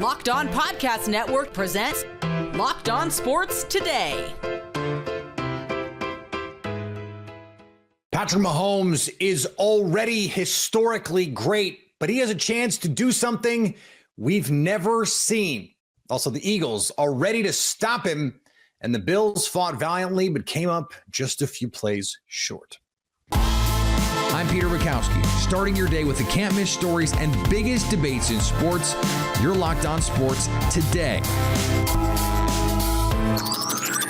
Locked On Podcast Network presents Locked On Sports Today. Patrick Mahomes is already historically great, but he has a chance to do something we've never seen. Also, the Eagles are ready to stop him, and the Bills fought valiantly but came up just a few plays short. I'm Peter Bukowski, starting your day with the can't-miss stories and biggest debates in sports. You're Locked On Sports Today.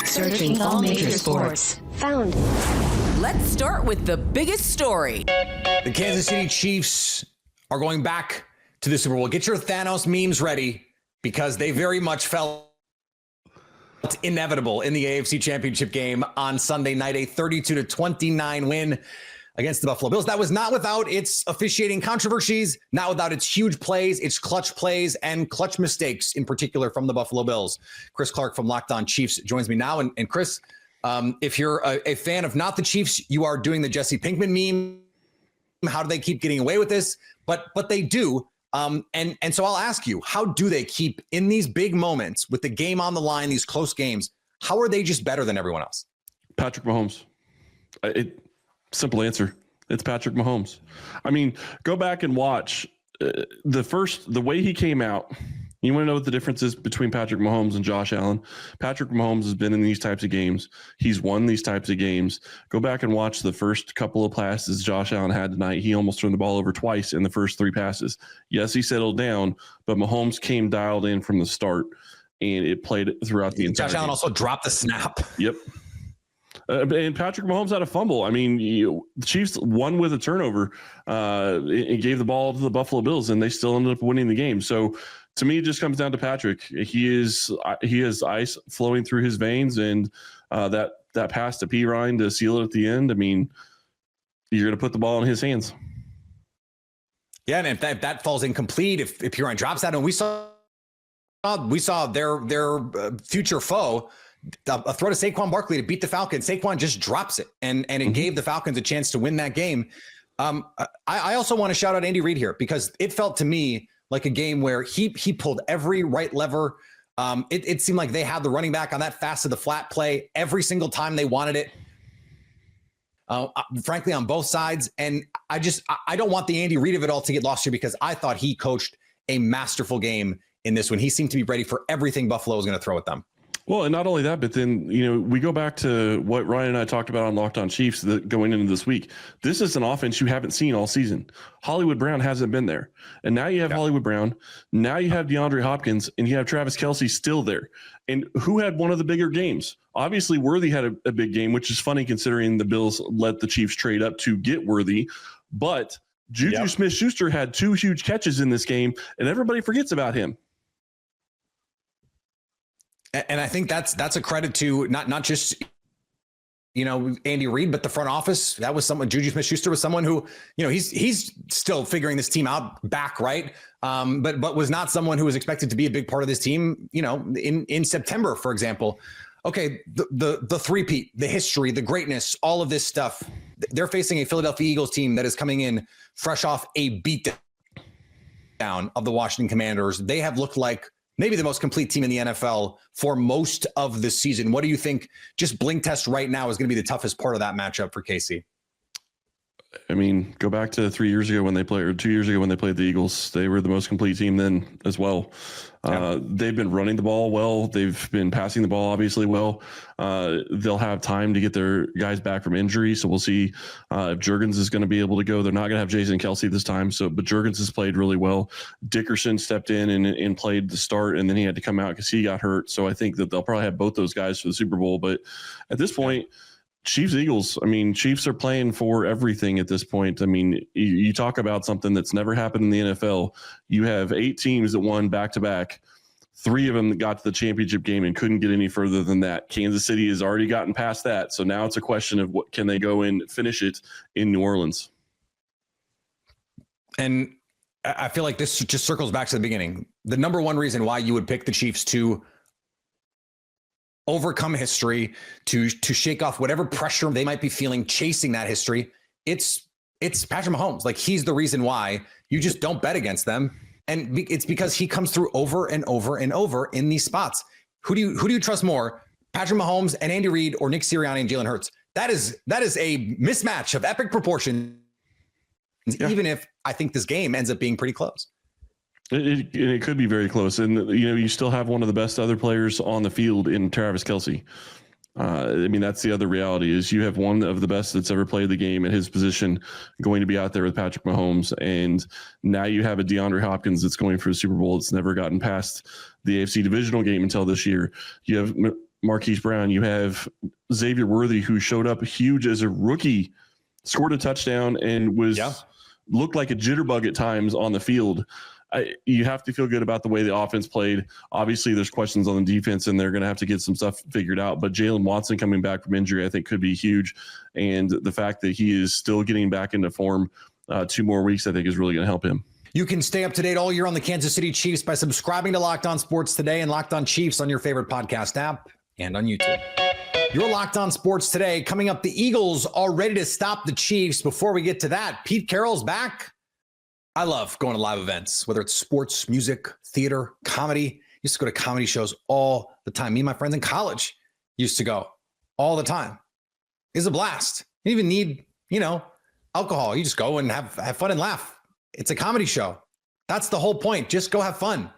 Searching all major sports. Found. Let's start with the biggest story. The Kansas City Chiefs are going back to the Super Bowl. Get your Thanos memes ready because they very much felt inevitable in the AFC Championship game on Sunday night, a 32-29 win against the Buffalo Bills. That was not without its officiating controversies, not without its huge plays, its clutch plays, and clutch mistakes in particular from the Buffalo Bills. Chris Clark from Locked On Chiefs joins me now. And Chris, if you're a fan of not the Chiefs, you are doing the Jesse Pinkman meme. How do they keep getting away with this? But they do. And so I'll ask you, how do they keep in these big moments with the game on the line, these close games? How are they just better than everyone else? Patrick Mahomes. Simple answer. It's Patrick Mahomes. I mean, go back and watch the way he came out. You want to know what the difference is between Patrick Mahomes and Josh Allen? Patrick Mahomes has been in these types of games. He's won these types of games. Go back and watch the first couple of passes Josh Allen had tonight. He almost turned the ball over twice in the first three passes. Yes, he settled down, but Mahomes came dialed in from the start, and it played throughout the entire Josh Allen game. also dropped the snap. Yep. And Patrick Mahomes had a fumble. I mean, the Chiefs won with a turnover. It gave the ball to the Buffalo Bills, and they still ended up winning the game. So, to me, it just comes down to Patrick. He has ice flowing through his veins, and that pass to P. Ryan to seal it at the end. I mean, you're going to put the ball in his hands. Yeah, and if that falls incomplete, if P. Ryan drops that, and we saw their future foe. A throw to Saquon Barkley to beat the Falcons. Saquon just drops it, and it gave the Falcons a chance to win that game. I also want to shout out Andy Reid here because it felt to me like a game where he pulled every right lever. It seemed like they had the running back on that fast to the flat play every single time they wanted it. Frankly, on both sides, and I don't want the Andy Reid of it all to get lost here because I thought he coached a masterful game in this one. He seemed to be ready for everything Buffalo was going to throw at them. Well, and not only that, but then, we go back to what Ryan and I talked about on Locked On Chiefs going into this week. This is an offense you haven't seen all season. Hollywood Brown hasn't been there. And now you have Hollywood Brown. Now you have DeAndre Hopkins, and you have Travis Kelce still there. And who had one of the bigger games? Obviously, Worthy had a big game, which is funny considering the Bills let the Chiefs trade up to get Worthy. But Juju Smith-Schuster had 2 huge catches in this game, and everybody forgets about him. And I think that's a credit to not just Andy Reid, but the front office. That was someone. Juju Smith-Schuster was someone who he's still figuring this team out back, right? But was not someone who was expected to be a big part of this team. In September, for example. Okay, the three-peat, the history, the greatness, all of this stuff. They're facing a Philadelphia Eagles team that is coming in fresh off a beatdown of the Washington Commanders. They have looked like maybe the most complete team in the NFL for most of the season. What do you think just blink test right now is going to be the toughest part of that matchup for KC? I mean, go back to 3 years ago when they played, or 2 years ago when they played the Eagles. They were the most complete team then as well. They've been running the ball well. They've been passing the ball obviously well. They'll have time to get their guys back from injury. So we'll see if Juergens is going to be able to go. They're not going to have Jason Kelce this time. But Juergens has played really well. Dickerson stepped in and played the start, and then he had to come out because he got hurt. So I think that they'll probably have both those guys for the Super Bowl. But at this point, Chiefs, Eagles, I mean, Chiefs are playing for everything at this point. I mean, you talk about something that's never happened in the NFL. You have 8 teams that won back-to-back. 3 of them that got to the championship game and couldn't get any further than that. Kansas City has already gotten past that. So now it's a question of what can they go and finish it in New Orleans. And I feel like this just circles back to the beginning. The number one reason why you would pick the Chiefs to overcome history, to shake off whatever pressure they might be feeling chasing that history, it's Patrick Mahomes. Like, he's the reason why you just don't bet against them. And it's because he comes through over and over and over in these spots. Who do you trust more, Patrick Mahomes and Andy Reid, or Nick Sirianni and Jalen Hurts? That is a mismatch of epic proportions, even if I think this game ends up being pretty close. It could be very close. And, you still have one of the best other players on the field in Travis Kelce. That's the other reality is you have one of the best that's ever played the game at his position going to be out there with Patrick Mahomes. And now you have a DeAndre Hopkins that's going for a Super Bowl. It's never gotten past the AFC divisional game until this year. You have Marquise Brown. You have Xavier Worthy, who showed up huge as a rookie, scored a touchdown, and looked like a jitterbug at times on the field. You have to feel good about the way the offense played. Obviously, there's questions on the defense, and they're going to have to get some stuff figured out. But Jalen Watson coming back from injury, I think, could be huge. And the fact that he is still getting back into form 2 more weeks, I think, is really going to help him. You can stay up to date all year on the Kansas City Chiefs by subscribing to Locked On Sports Today and Locked On Chiefs on your favorite podcast app and on YouTube. Your Locked On Sports Today. Coming up, the Eagles are ready to stop the Chiefs. Before we get to that, Pete Carroll's back. I love going to live events, whether it's sports, music, theater, comedy. Used to go to comedy shows all the time. Me and my friends in college used to go all the time. It's a blast. You don't even need, alcohol. You just go and have fun and laugh. It's a comedy show. That's the whole point. Just go have fun.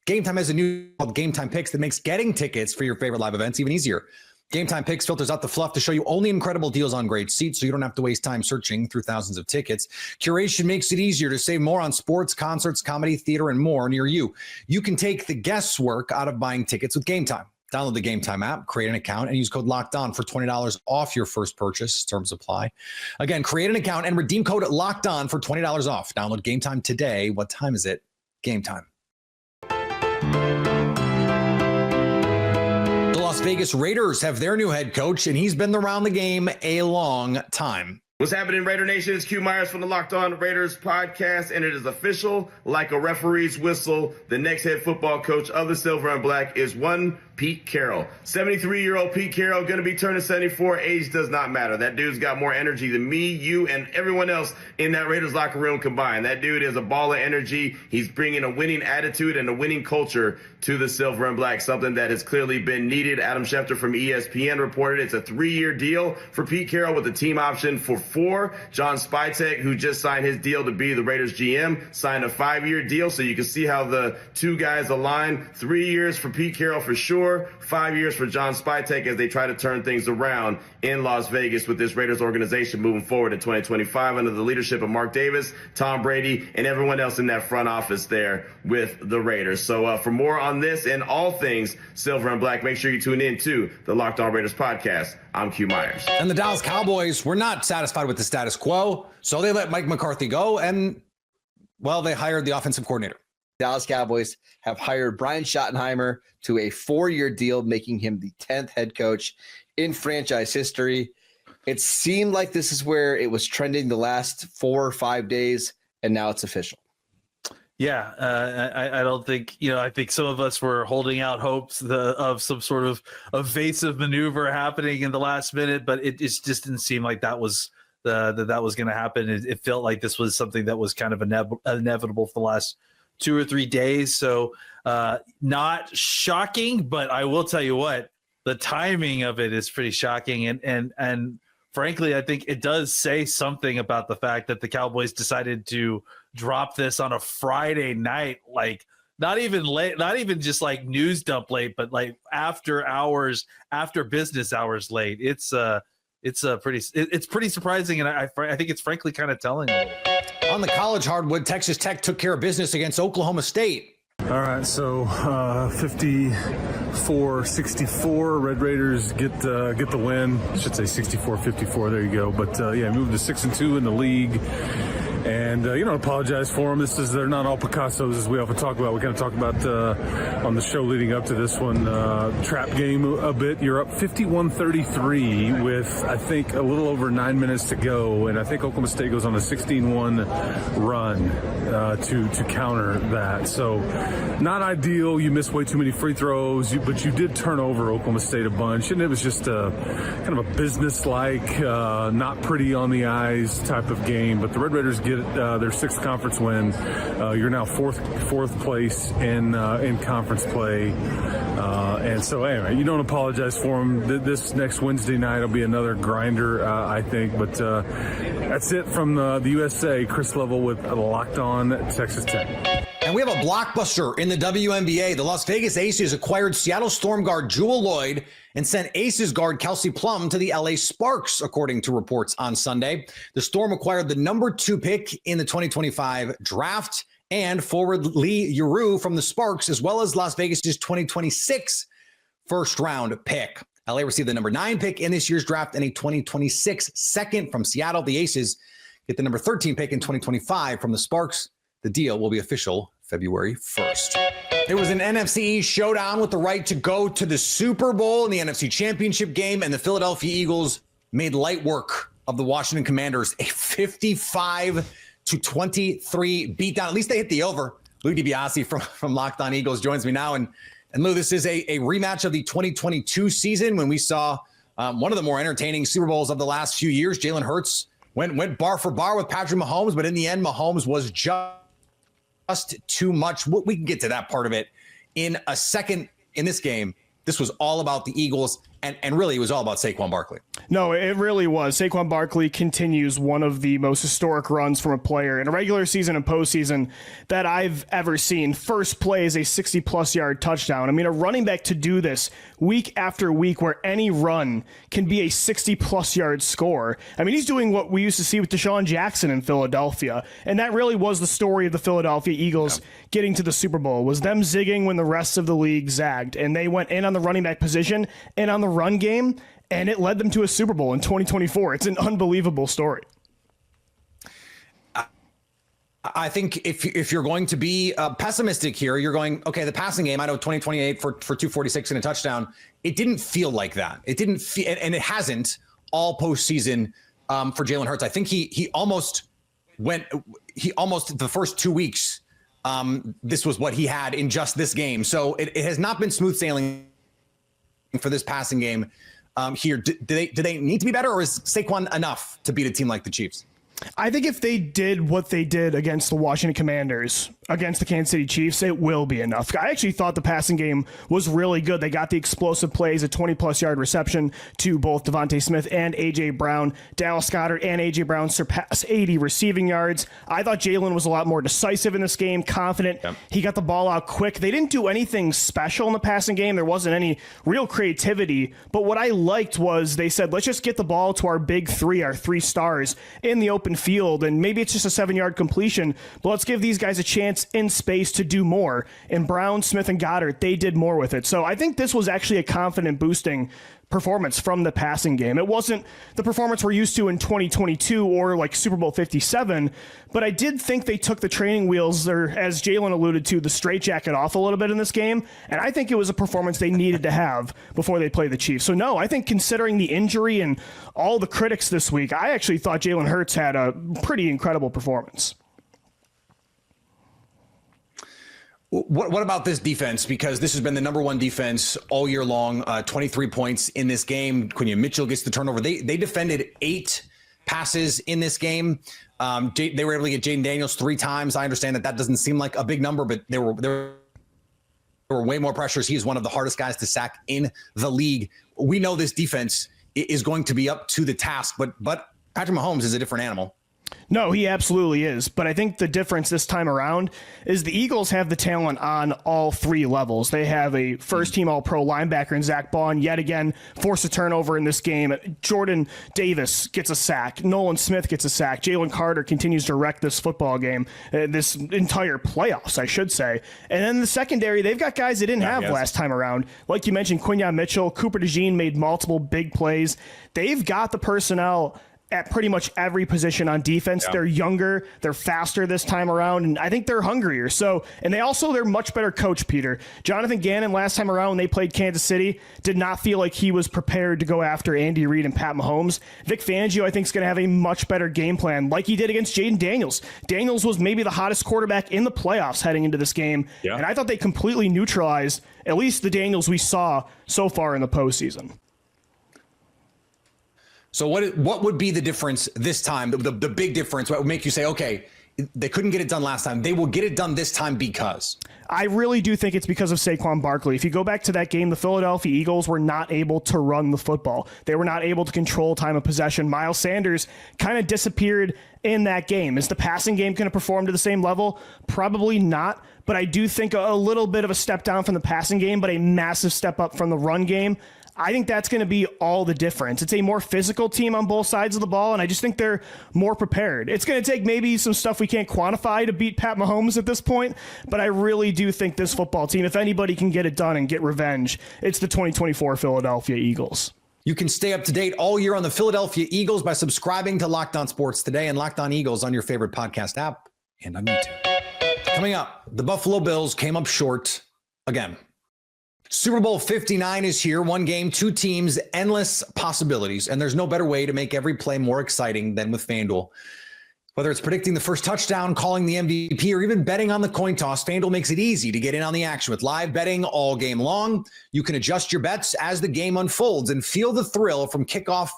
Game Time has a new called Game Time Picks that makes getting tickets for your favorite live events even easier. Game Time Picks filters out the fluff to show you only incredible deals on great seats, so you don't have to waste time searching through thousands of tickets. Curation makes it easier to save more on sports, concerts, comedy, theater, and more near you. You can take the guesswork out of buying tickets with Game Time. Download the Game Time app, create an account, and use code LOCKEDON for $20 off your first purchase. Terms apply. Again, create an account and redeem code LOCKEDON for $20 off. Download Game Time today. What time is it? Game Time. Las Vegas Raiders have their new head coach, and he's been around the game a long time. What's happening, Raider Nation? It's Q Myers from the Locked On Raiders podcast, and it is official. Like a referee's whistle, the next head football coach of the Silver and Black is one Pete Carroll. 73-year-old Pete Carroll, going to be turning 74. Age does not matter. That dude's got more energy than me, you, and everyone else in that Raiders locker room combined. That dude is a ball of energy. He's bringing a winning attitude and a winning culture to the Silver and Black, something that has clearly been needed. Adam Schefter from ESPN reported it's a 3-year deal for Pete Carroll with a team option for 4. John Spytek, who just signed his deal to be the Raiders GM, signed a 5-year deal, so you can see how the two guys align. 3 years for Pete Carroll for sure. 5 years for John Spytek as they try to turn things around in Las Vegas with this Raiders organization moving forward in 2025 under the leadership of Mark Davis, Tom Brady, and everyone else in that front office there with the Raiders. So for more on this and all things Silver and Black, make sure you tune in to the Locked On Raiders podcast. I'm Q Myers. And the Dallas Cowboys were not satisfied with the status quo, so they let Mike McCarthy go, and, well, they hired the offensive coordinator. Dallas Cowboys have hired Brian Schottenheimer to a 4-year deal, making him the 10th head coach in franchise history. It seemed like this is where it was trending the last 4 or 5 days, and now it's official. Yeah, I don't think, I think some of us were holding out hopes of some sort of evasive maneuver happening in the last minute, but it just didn't seem like that was that was going to happen. It felt like this was something that was kind of inevitable for the last 2 or 3 days. So not shocking, but I will tell you what, the timing of it is pretty shocking. And frankly, I think it does say something about the fact that the Cowboys decided to drop this on a Friday night, like not even late, not even just like news dump late, but like after business hours late. It's pretty surprising. And I think it's frankly kind of telling. On the college hardwood, Texas Tech took care of business against Oklahoma State. All right, so 54-64, Red Raiders get the win. I should say 64-54. There you go. But moved to 6-2 in the league. And, apologize for them. They're not all Picassos, as we often talk about. We kind of talk about on the show leading up to this one, trap game a bit. You're up 51-33 with, I think, a little over 9 minutes to go. And I think Oklahoma State goes on a 16-1 run. to counter that. So not ideal. You missed way too many free throws, but you did turn over Oklahoma State a bunch, and it was just a kind of a business-like, not pretty on the eyes type of game. But the Red Raiders get their 6th conference win. You're now fourth place in conference play. And so anyway, you don't apologize for them. This next Wednesday night will be another grinder, I think. But that's it from the USA. Chris Level with Locked On Texas Tech. And we have a blockbuster in the WNBA. The Las Vegas Aces acquired Seattle Storm guard Jewel Lloyd and sent Aces guard Kelsey Plum to the LA Sparks, according to reports on Sunday. The Storm acquired the number 2 pick in the 2025 draft and forward Lee Yuru from the Sparks, as well as Las Vegas' 2026 first-round pick. LA received the number 9 pick in this year's draft and a 2026 second from Seattle. The Aces get the number 13 pick in 2025 from the Sparks. The deal will be official February 1st. There was an NFC showdown with the right to go to the Super Bowl in the NFC Championship game, and the Philadelphia Eagles made light work of the Washington Commanders, a 55-23 beatdown. At least they hit the over. Lou DiBiase from Locked On Eagles joins me now. And Lou, this is a rematch of the 2022 season when we saw one of the more entertaining Super Bowls of the last few years. Jalen Hurts went bar for bar with Patrick Mahomes, but in the end, Mahomes was just too much. We can get to that part of it in a second. In this game, this was all about the Eagles, and really it was all about Saquon Barkley. No, it really was. Saquon Barkley continues one of the most historic runs from a player in a regular season and postseason that I've ever seen. First play is a 60-plus yard touchdown. I mean, a running back to do this week after week where any run can be a 60-plus yard score. I mean, he's doing what we used to see with Deshaun Jackson in Philadelphia, and that really was the story of the Philadelphia Eagles getting to the Super Bowl, was them zigging when the rest of the league zagged, and they went in on the running back position and on the run game, and it led them to a Super Bowl in 2024. It's an unbelievable story. I think if you're going to be pessimistic here, you're going, okay, the passing game, I know 2028 for 246 and a touchdown. It didn't feel like that. It didn't feel, and it hasn't all postseason for Jalen Hurts. I think he almost the first 2 weeks, this was what he had in just this game. So it has not been smooth sailing for this passing game here. Do they need to be better, or is Saquon enough to beat a team like the Chiefs? I think if they did what they did against the Washington Commanders, against the Kansas City Chiefs, it will be enough. I actually thought the passing game was really good. They got the explosive plays, a 20-plus yard reception to both Devontae Smith and A.J. Brown. Dallas Goedert and A.J. Brown surpassed 80 receiving yards. I thought Jalen was a lot more decisive in this game, confident. Yep. He got the ball out quick. They didn't do anything special in the passing game. There wasn't any real creativity. But what I liked was they said, let's just get the ball to our big three, our 3 stars in the open field, and maybe it's just a 7-yard completion, but let's give these guys a chance in space to do more. And Brown, Smith, and Goddard, they did more with it. So I think this was actually a confident boosting performance from the passing game. It wasn't the performance we're used to in 2022 or like Super Bowl 57, but I did think they took the training wheels, or as Jalen alluded to, the straitjacket off a little bit in this game, and I think it was a performance they needed to have before they play the Chiefs. So no, I think considering the injury and all the critics this week, I actually thought Jalen Hurts had a pretty incredible performance. What about this defense? Because this has been the number 1 defense all year long. 23 points in this game. Quinyon Mitchell gets the turnover. They defended 8 passes in this game. They were able to get Jaden Daniels 3 times. I understand that doesn't seem like a big number, but there were way more pressures. He is one of the hardest guys to sack in the league. We know this defense is going to be up to the task, but Patrick Mahomes is a different animal. No, he absolutely is. But I think the difference this time around is the Eagles have the talent on all 3 levels. They have a first-team All-Pro linebacker in Zach Baun, yet again, forced a turnover in this game. Jordan Davis gets a sack. Nolan Smith gets a sack. Jalen Carter continues to wreck this football game, this entire playoffs, I should say. And then the secondary, they've got guys they didn't have last time around. Like you mentioned, Quinyon Mitchell, Cooper DeJean made multiple big plays. They've got the personnel at pretty much every position on defense. Yeah. They're younger, they're faster this time around, and I think they're hungrier. So, and they're much better coached, Peter. Jonathan Gannon last time around when they played Kansas City did not feel like he was prepared to go after Andy Reid and Pat Mahomes. Vic Fangio, I think, is going to have a much better game plan like he did against Jaden Daniels. Daniels was maybe the hottest quarterback in the playoffs heading into this game, and I thought they completely neutralized at least the Daniels we saw so far in the postseason. So what would be the difference this time? The big difference, what would make you say, okay, they couldn't get it done last time, they will get it done this time because? I really do think it's because of Saquon Barkley. If you go back to that game, the Philadelphia Eagles were not able to run the football. They were not able to control time of possession. Miles Sanders kind of disappeared in that game. Is the passing game going to perform to the same level? Probably not, but I do think a little bit of a step down from the passing game, but a massive step up from the run game. I think that's going to be all the difference. It's a more physical team on both sides of the ball, and I just think they're more prepared. It's going to take maybe some stuff we can't quantify to beat Pat Mahomes at this point, but I really do think this football team, if anybody can get it done and get revenge, it's the 2024 Philadelphia Eagles. You can stay up to date all year on the Philadelphia Eagles by subscribing to Locked On Sports Today and Locked On Eagles on your favorite podcast app and on YouTube. Coming up, the Buffalo Bills came up short again. Super Bowl 59 is here. One game, two teams, endless possibilities. And there's no better way to make every play more exciting than with FanDuel. Whether it's predicting the first touchdown, calling the MVP, or even betting on the coin toss, FanDuel makes it easy to get in on the action. With live betting all game long, you can adjust your bets as the game unfolds and feel the thrill from kickoff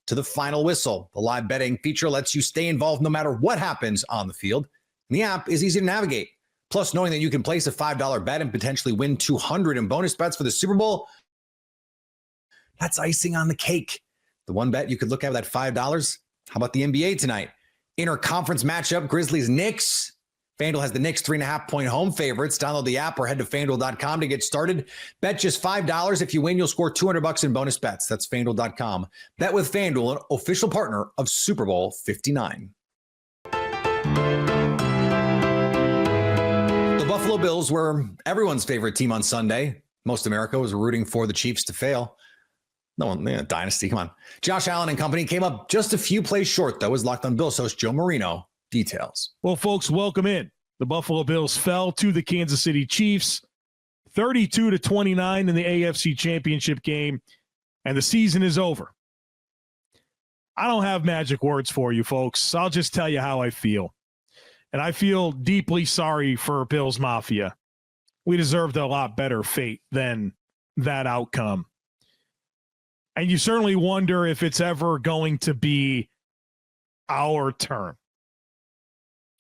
to the final whistle. The live betting feature lets you stay involved no matter what happens on the field. And the app is easy to navigate. Plus, knowing that you can place a $5 bet and potentially win $200 in bonus bets for the Super Bowl, that's icing on the cake. The one bet you could look at that $5, how about the NBA tonight? Interconference matchup, Grizzlies-Knicks. FanDuel has the Knicks 3.5-point home favorites. Download the app or head to FanDuel.com to get started. Bet just $5. If you win, you'll score $200 in bonus bets. That's FanDuel.com. Bet with FanDuel, an official partner of Super Bowl 59. The Buffalo Bills were everyone's favorite team on Sunday. Most America was rooting for the Chiefs to fail. No one, dynasty, come on. Josh Allen and company came up just a few plays short, though, as Locked On Bills host Joe Marino details. Well, folks, welcome in. The Buffalo Bills fell to the Kansas City Chiefs, 32-29 in the AFC Championship game, and the season is over. I don't have magic words for you, folks. I'll just tell you how I feel. And I feel deeply sorry for Bills Mafia. We deserved a lot better fate than that outcome. And you certainly wonder if it's ever going to be our turn.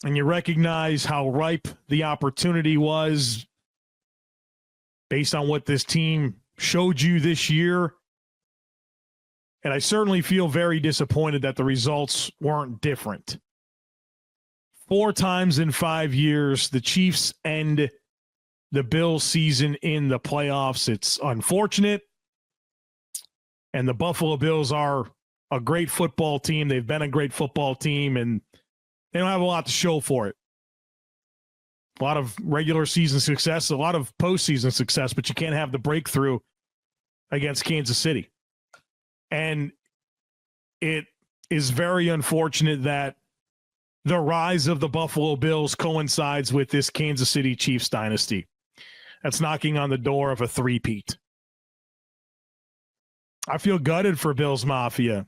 And you recognize how ripe the opportunity was based on what this team showed you this year. And I certainly feel very disappointed that the results weren't different. 4 times in 5 years, the Chiefs end the Bills season in the playoffs. It's unfortunate. And the Buffalo Bills are a great football team. They've been a great football team, and they don't have a lot to show for it. A lot of regular season success, a lot of postseason success, but you can't have the breakthrough against Kansas City. And it is very unfortunate that the rise of the Buffalo Bills coincides with this Kansas City Chiefs dynasty that's knocking on the door of a three-peat. I feel gutted for Bills Mafia.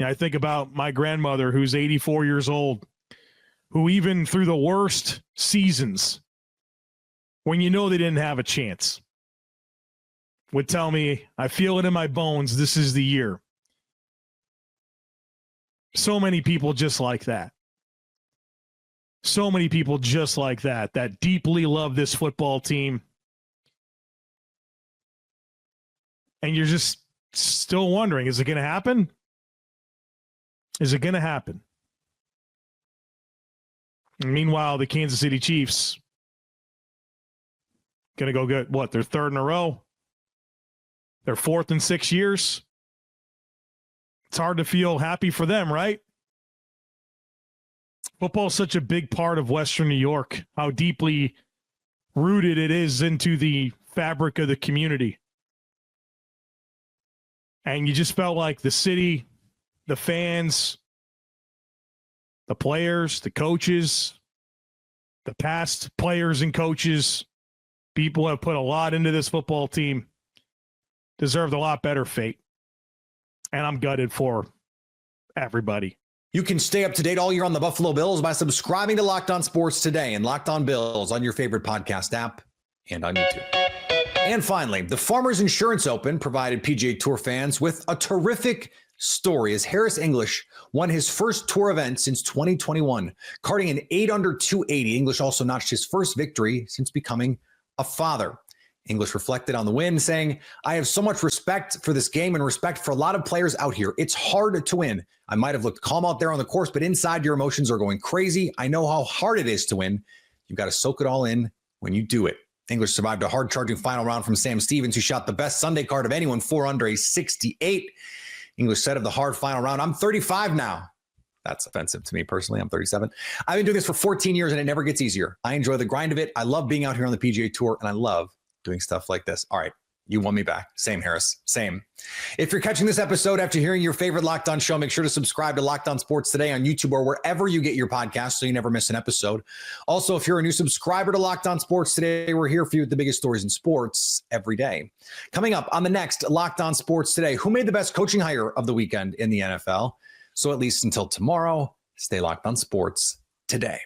I think about my grandmother, who's 84 years old, who even through the worst seasons, when you know they didn't have a chance, would tell me, I feel it in my bones, this is the year. So many people just like that. So many people just like that deeply love this football team. And you're just still wondering, is it going to happen? Is it going to happen? And meanwhile, the Kansas City Chiefs going to go get, what, their third in a row? Their fourth in 6 years? It's hard to feel happy for them, right? Football is such a big part of Western New York, how deeply rooted it is into the fabric of the community. And you just felt like the city, the fans, the players, the coaches, the past players and coaches, people who have put a lot into this football team, deserved a lot better fate. And I'm gutted for everybody. You can stay up to date all year on the Buffalo Bills by subscribing to Locked On Sports Today and Locked On Bills on your favorite podcast app and on YouTube. And finally, the Farmers Insurance Open provided PGA Tour fans with a terrific story as Harris English won his first tour event since 2021, carding an 8-under 280. English also notched his first victory since becoming a father. English reflected on the win, saying, "I have so much respect for this game and respect for a lot of players out here. It's hard to win. I might have looked calm out there on the course, but inside your emotions are going crazy. I know how hard it is to win. You've got to soak it all in when you do it." English survived a hard-charging final round from Sam Stevens, who shot the best Sunday card of anyone, 4 under a 68. English said of the hard final round, "I'm 35 now." That's offensive to me personally. I'm 37. I've been doing this for 14 years and it never gets easier. I enjoy the grind of it. I love being out here on the PGA Tour and I love doing stuff like this. All right. You won me back. Same, Harris. Same. If you're catching this episode after hearing your favorite Locked On show, make sure to subscribe to Locked On Sports Today on YouTube or wherever you get your podcasts so you never miss an episode. Also, if you're a new subscriber to Locked On Sports Today, we're here for you with the biggest stories in sports every day. Coming up on the next Locked On Sports Today, who made the best coaching hire of the weekend in the NFL? So at least until tomorrow, stay locked on sports today.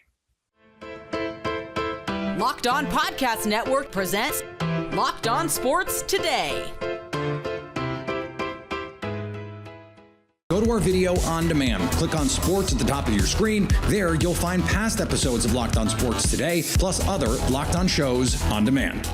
Locked On Podcast Network presents Locked On Sports Today. Go to our video on demand. Click on sports at the top of your screen. There, you'll find past episodes of Locked On Sports Today, plus other Locked On shows on demand.